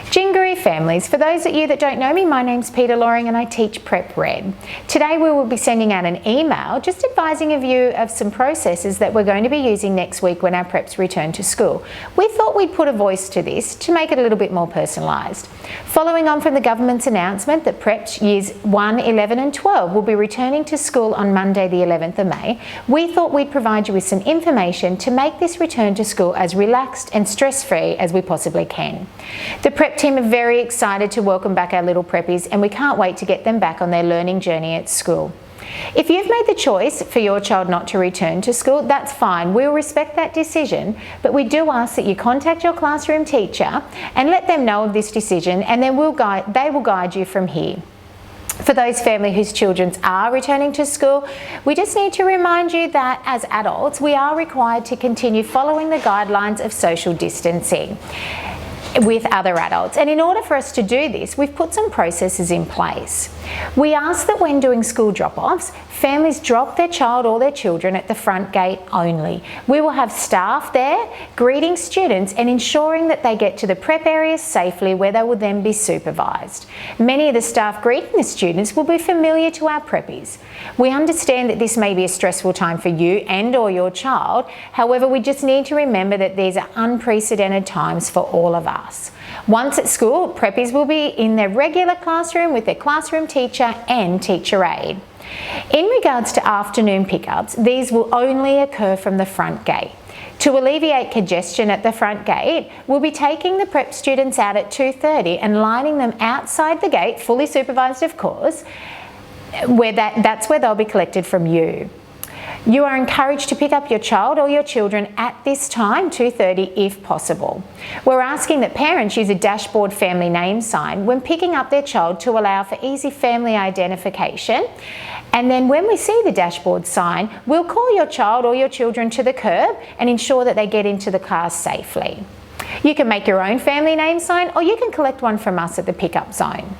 Jingaree families, for those of you that don't know me, my name's Peta Loring and I teach Prep Red. Today we will be sending out an email just advising of you of some processes that we're going to be using next week when our preps return to school. We thought we'd put a voice to this to make it a little bit more personalised. Following on from the government's announcement that preps years 1, 11 and 12 will be returning to school on Monday the 11th of May, we thought we'd provide you with some information to make this return to school as relaxed and stress-free as we possibly can. The Prep team are very excited to welcome back our little preppies and we can't wait to get them back on their learning journey at school. If you've made the choice for your child not to return to school, that's fine. We'll respect that decision, but we do ask that you contact your classroom teacher and let them know of this decision, and then they will guide you from here. For those families whose children are returning to school, we just need to remind you that as adults, we are required to continue following the guidelines of social distancing with other adults, and in order for us to do this, we've put some processes in place. We ask that when doing school drop-offs, families drop their child or their children at the front gate only. We will have staff there greeting students and ensuring that they get to the prep areas safely, where they will then be supervised. Many of the staff greeting the students will be familiar to our preppies. We understand that this may be a stressful time for you and or your child. However, we just need to remember that these are unprecedented times for all of us. Once at school, preppies will be in their regular classroom with their classroom teacher and teacher aide. In regards to afternoon pickups, these will only occur from the front gate. To alleviate congestion at the front gate, we'll be taking the prep students out at 2:30 and lining them outside the gate, fully supervised of course, that's where they'll be collected from you. You are encouraged to pick up your child or your children at this time, 2:30 if possible. We're asking that parents use a dashboard family name sign when picking up their child to allow for easy family identification. And then when we see the dashboard sign, we'll call your child or your children to the curb and ensure that they get into the car safely. You can make your own family name sign or you can collect one from us at the pickup zone.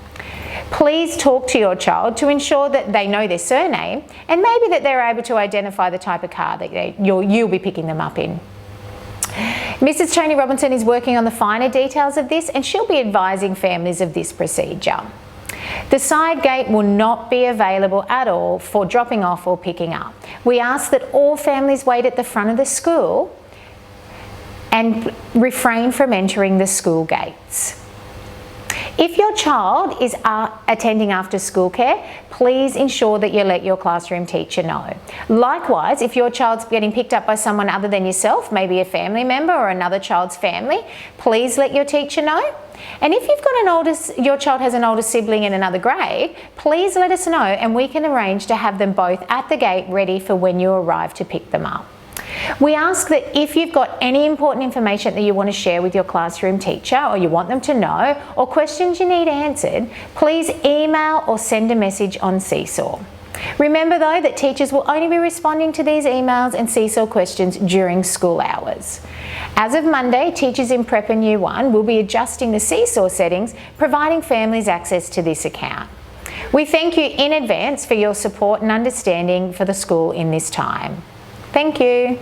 Please talk to your child to ensure that they know their surname and maybe that they're able to identify the type of car that you'll be picking them up in. Mrs. Tony Robinson is working on the finer details of this and she'll be advising families of this procedure. The side gate will not be available at all for dropping off or picking up. We ask that all families wait at the front of the school and refrain from entering the school gates. If your child is attending after school care, please ensure that you let your classroom teacher know. Likewise, if your child's getting picked up by someone other than yourself, maybe a family member or another child's family, please let your teacher know. And if you've got your child has an older sibling in another grade, please let us know and we can arrange to have them both at the gate ready for when you arrive to pick them up. We ask that if you've got any important information that you want to share with your classroom teacher or you want them to know, or questions you need answered, please email or send a message on Seesaw. Remember though that teachers will only be responding to these emails and Seesaw questions during school hours. As of Monday, teachers in Prep and Year 1 will be adjusting the Seesaw settings, providing families access to this account. We thank you in advance for your support and understanding for the school in this time. Thank you.